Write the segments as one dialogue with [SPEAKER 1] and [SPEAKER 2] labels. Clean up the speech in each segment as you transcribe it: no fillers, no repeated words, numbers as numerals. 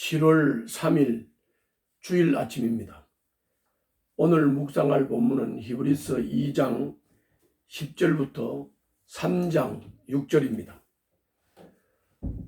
[SPEAKER 1] 7월 3일 주일 아침입니다. 오늘 묵상할 본문은 히브리서 2장 10절부터 3장 6절입니다.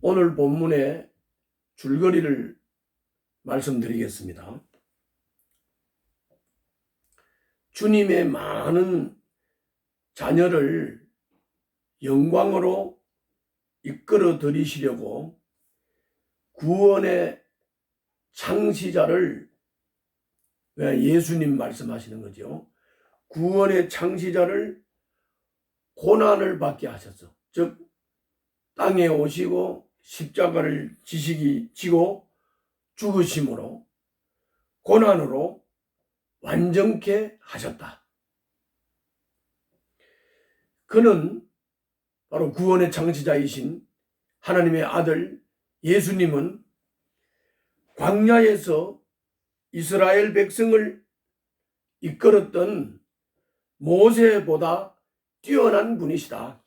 [SPEAKER 1] 오늘 본문의 줄거리를 말씀드리겠습니다. 주님의 많은 자녀를 영광으로 이끌어 들이시려고 구원의 창시자를, 예수님 말씀하시는 거죠. 구원의 창시자를 고난을 받게 하셨어. 즉 땅에 오시고 십자가를 지고 죽으심으로 고난으로 완전케 하셨다. 그는 바로 구원의 창시자이신 하나님의 아들 예수님은 광야에서 이스라엘 백성을 이끌었던 모세보다 뛰어난 분이시다.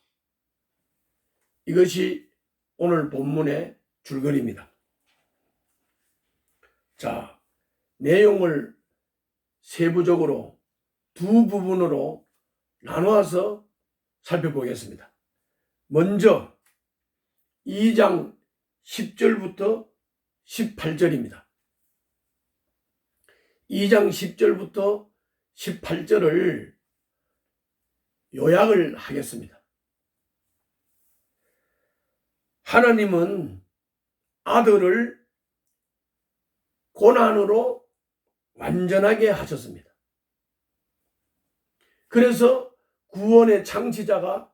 [SPEAKER 1] 이것이 오늘 본문의 줄거리입니다. 자, 내용을 세부적으로 두 부분으로 나누어서 살펴보겠습니다. 먼저 2장 10절부터 18절입니다. 2장 10절부터 18절을 요약을 하겠습니다. 하나님은 아들을 고난으로 완전하게 하셨습니다. 그래서 구원의 창시자가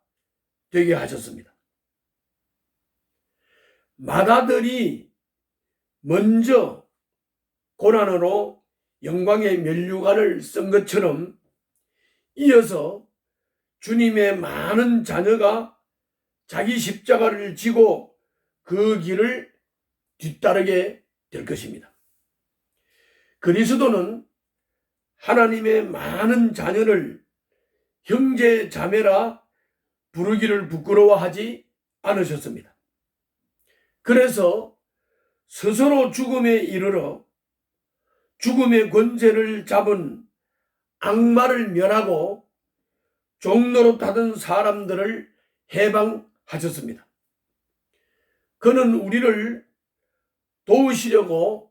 [SPEAKER 1] 되게 하셨습니다. 맏아들이 먼저 고난으로 영광의 면류관을 쓴 것처럼 이어서 주님의 많은 자녀가 자기 십자가를 지고 그 길을 뒤따르게 될 것입니다. 그리스도는 하나님의 많은 자녀를 형제 자매라 부르기를 부끄러워하지 않으셨습니다. 그래서 스스로 죽음에 이르러 죽음의 권세를 잡은 악마를 멸하고 종노릇하던 사람들을 해방하셨습니다. 그는 우리를 도우시려고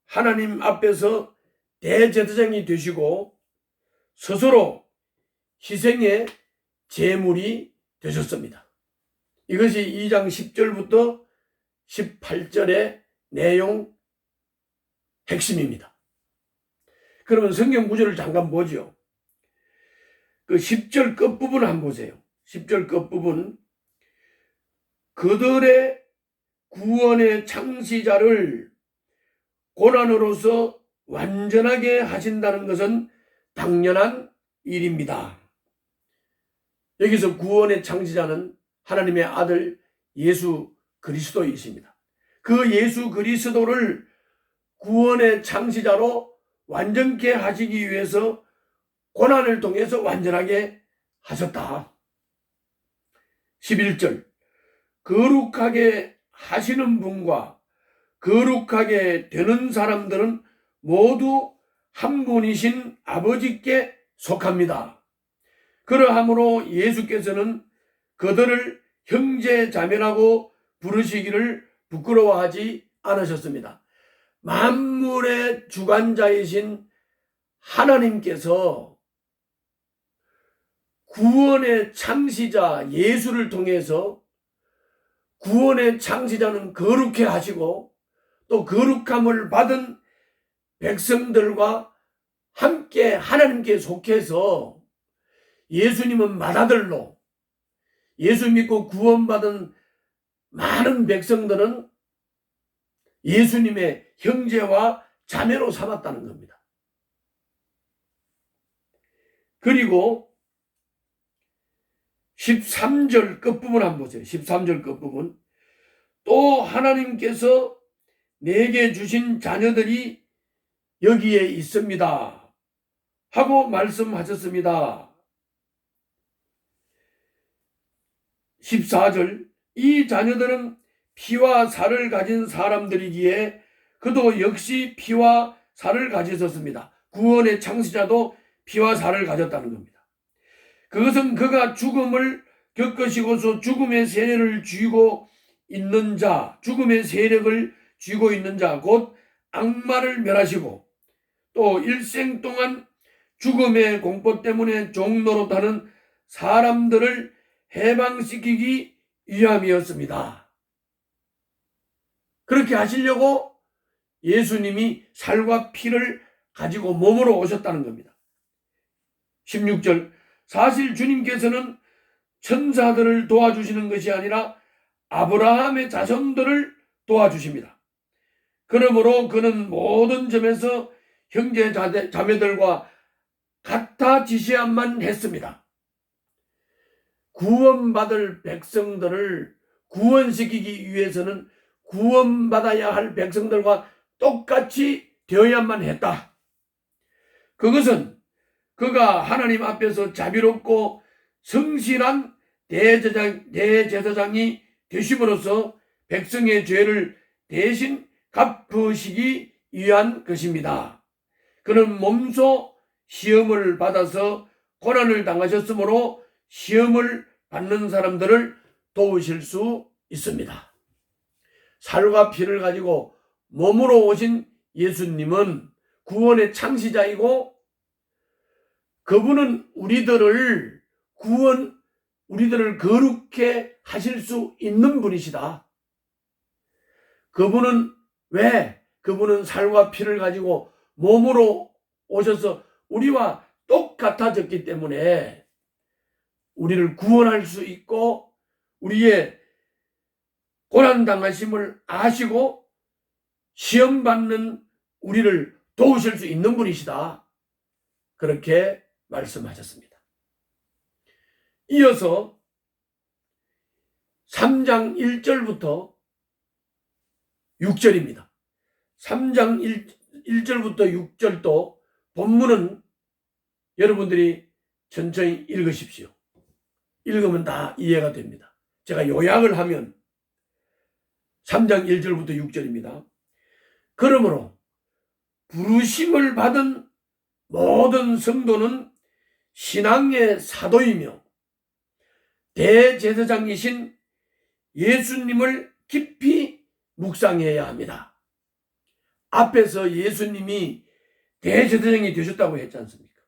[SPEAKER 1] 하나님 앞에서 대제사장이 되시고 스스로 희생의 제물이 되셨습니다. 이것이 2장 10절부터 18절의 내용 핵심입니다. 그러면 성경 구절을 잠깐 보죠. 그 10절 끝부분 한번 보세요. 10절 끝부분, 그들의 구원의 창시자를 고난으로서 완전하게 하신다는 것은 당연한 일입니다. 여기서 구원의 창시자는 하나님의 아들 예수 그리스도이십니다. 그 예수 그리스도를 구원의 창시자로 완전케 하시기 위해서 고난을 통해서 완전하게 하셨다. 11절, 거룩하게 하시는 분과 거룩하게 되는 사람들은 모두 한 분이신 아버지께 속합니다. 그러하므로 예수께서는 그들을 형제 자매라고 부르시기를 부끄러워하지 않으셨습니다. 만물의 주관자이신 하나님께서 구원의 창시자 예수를 통해서 구원의 창시자는 거룩해 하시고 또 거룩함을 받은 백성들과 함께 하나님께 속해서 예수님은 맏아들로, 예수 믿고 구원받은 많은 백성들은 예수님의 형제와 자매로 삼았다는 겁니다. 그리고 13절 끝부분 한번 보세요. 13절 끝부분, 또 하나님께서 내게 주신 자녀들이 여기에 있습니다 하고 말씀하셨습니다. 14절, 이 자녀들은 피와 살을 가진 사람들이기에 그도 역시 피와 살을 가졌었습니다. 구원의 창시자도 피와 살을 가졌다는 겁니다. 그것은 그가 죽음을 겪으시고서 죽음의 세력을 쥐고 있는 자, 죽음의 세력을 쥐고 있는 자, 곧 악마를 멸하시고 또 일생 동안 죽음의 공포 때문에 종노릇하는 사람들을 해방시키기 위함이었습니다. 그렇게 하시려고 예수님이 살과 피를 가지고 몸으로 오셨다는 겁니다. 16절, 사실 주님께서는 천사들을 도와주시는 것이 아니라 아브라함의 자손들을 도와주십니다. 그러므로 그는 모든 점에서 형제 자매들과 같아 지시함만 했습니다. 구원받을 백성들을 구원시키기 위해서는 구원받아야 할 백성들과 똑같이 되어야만 했다. 그것은 그가 하나님 앞에서 자비롭고 성실한 대제사장이 되심으로써 백성의 죄를 대신 갚으시기 위한 것입니다. 그는 몸소 시험을 받아서 고난을 당하셨으므로 시험을 받는 사람들을 도우실 수 있습니다. 살과 피를 가지고 몸으로 오신 예수님은 구원의 창시자이고 그분은 우리들을 거룩해 하실 수 있는 분이시다. 그분은 살과 피를 가지고 몸으로 오셔서 우리와 똑같아졌기 때문에 우리를 구원할 수 있고 우리의 고난당하심을 아시고 시험받는 우리를 도우실 수 있는 분이시다. 그렇게 말씀하셨습니다. 이어서 3장 1절부터 6절입니다. 3장 1절부터 6절도 본문은 여러분들이 천천히 읽으십시오. 읽으면 다 이해가 됩니다. 제가 요약을 하면 3장 1절부터 6절입니다. 그러므로 부르심을 받은 모든 성도는 신앙의 사도이며 대제사장이신 예수님을 깊이 묵상해야 합니다. 앞에서 예수님이 대제사장이 되셨다고 했지 않습니까?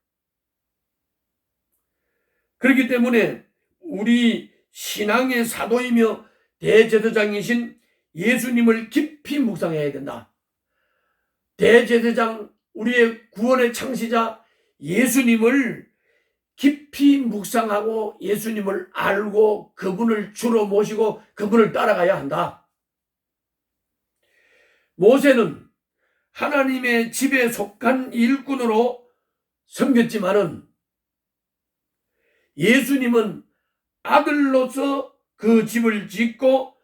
[SPEAKER 1] 그렇기 때문에 우리 신앙의 사도이며 대제사장이신 예수님을 깊이 묵상해야 된다. 대제사장, 우리의 구원의 창시자 예수님을 깊이 묵상하고 예수님을 알고 그분을 주로 모시고 그분을 따라가야 한다. 모세는 하나님의 집에 속한 일꾼으로 섬겼지만은 예수님은 아들로서 그 집을 짓고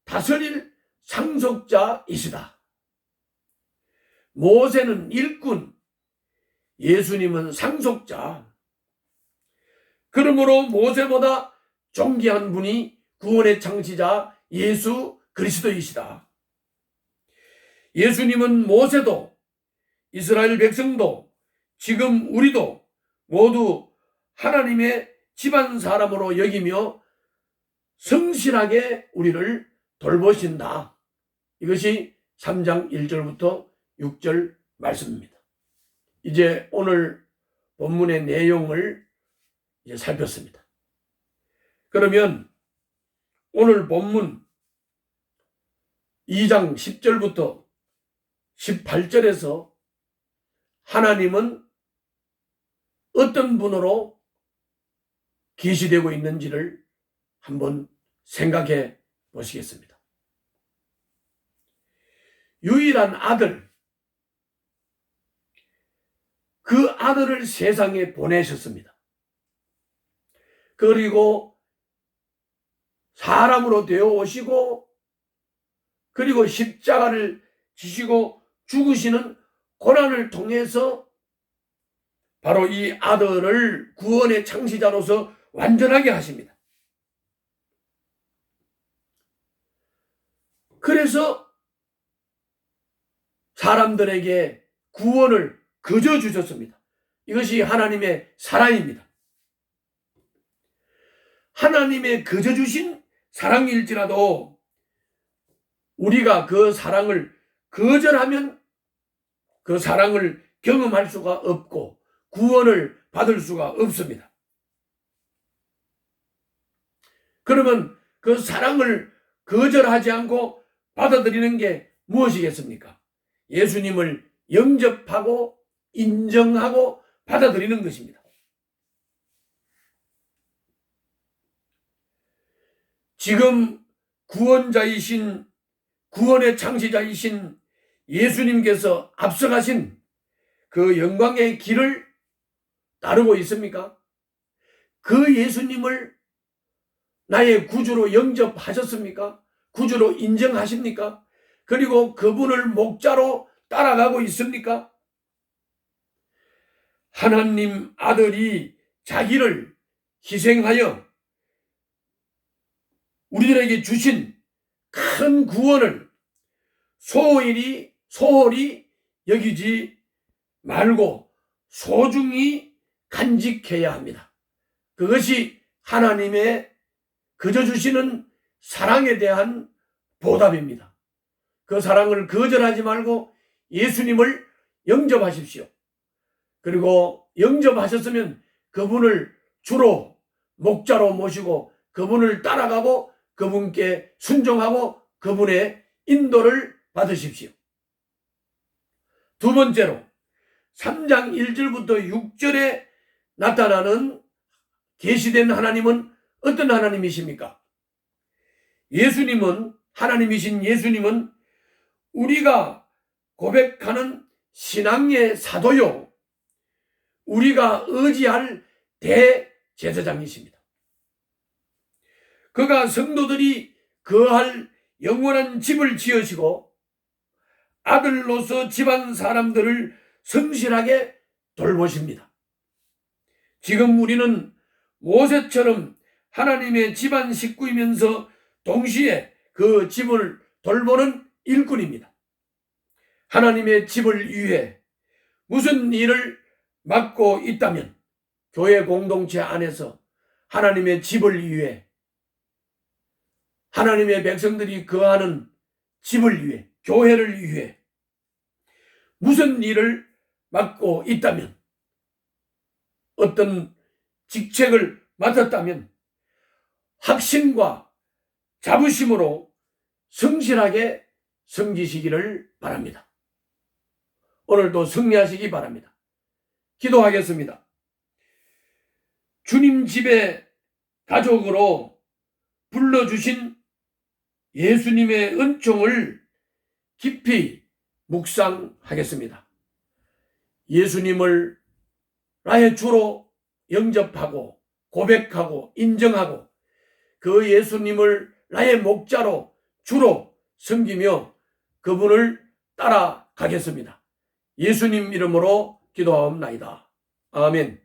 [SPEAKER 1] 다스릴 상속자이시다. 모세는 일꾼, 예수님은 상속자. 그러므로 모세보다 존귀한 분이 구원의 창시자 예수 그리스도이시다. 예수님은 모세도 이스라엘 백성도 지금 우리도 모두 하나님의 집안 사람으로 여기며 성실하게 우리를 돌보신다. 이것이 3장 1절부터 6절 말씀입니다. 이제 오늘 본문의 내용을 이제 살폈습니다. 그러면 오늘 본문 2장 10절부터 18절에서 하나님은 어떤 분으로 계시되고 있는지를 한번 생각해 보시겠습니다. 유일한 아들, 그 아들을 세상에 보내셨습니다. 그리고 사람으로 되어 오시고 그리고 십자가를 지시고 죽으시는 고난을 통해서 바로 이 아들을 구원의 창시자로서 완전하게 하십니다. 그래서 사람들에게 구원을 거저 주셨습니다. 이것이 하나님의 사랑입니다. 하나님의 거저 주신 사랑일지라도 우리가 그 사랑을 거절하면 그 사랑을 경험할 수가 없고 구원을 받을 수가 없습니다. 그러면 그 사랑을 거절하지 않고 받아들이는 게 무엇이겠습니까? 예수님을 영접하고 인정하고 받아들이는 것입니다. 지금 구원자이신 구원의 창시자이신 예수님께서 앞서가신 그 영광의 길을 따르고 있습니까? 그 예수님을 나의 구주로 영접하셨습니까? 구주로 인정하십니까? 그리고 그분을 목자로 따라가고 있습니까? 하나님 아들이 자기를 희생하여 우리들에게 주신 큰 구원을 소홀히 여기지 말고 소중히 간직해야 합니다. 그것이 하나님의 거저 주시는 사랑에 대한 보답입니다. 그 사랑을 거절하지 말고 예수님을 영접하십시오. 그리고 영접하셨으면 그분을 주로 목자로 모시고 그분을 따라가고 그분께 순종하고 그분의 인도를 받으십시오. 두 번째로 3장 1절부터 6절에 나타나는 계시된 하나님은 어떤 하나님이십니까? 예수님은, 하나님이신 예수님은 우리가 고백하는 신앙의 사도요, 우리가 의지할 대제사장이십니다. 그가 성도들이 거할 영원한 집을 지으시고 아들로서 집안 사람들을 성실하게 돌보십니다. 지금 우리는 모세처럼 하나님의 집안 식구이면서 동시에 그 집을 돌보는 일꾼입니다. 하나님의 집을 위해 무슨 일을 맡고 있다면 교회 공동체 안에서 하나님의 집을 위해 하나님의 백성들이 거하는 집을 위해 교회를 위해 무슨 일을 맡고 있다면 어떤 직책을 맡았다면 확신과 자부심으로 성실하게 섬기시기를 바랍니다. 오늘도 승리하시기 바랍니다. 기도하겠습니다. 주님 집에 가족으로 불러주신 예수님의 은총을 깊이 묵상하겠습니다. 예수님을 나의 주로 영접하고 고백하고 인정하고 그 예수님을 나의 목자로 주로 섬기며 그분을 따라가겠습니다. 예수님 이름으로 기도하옵나이다. 아멘.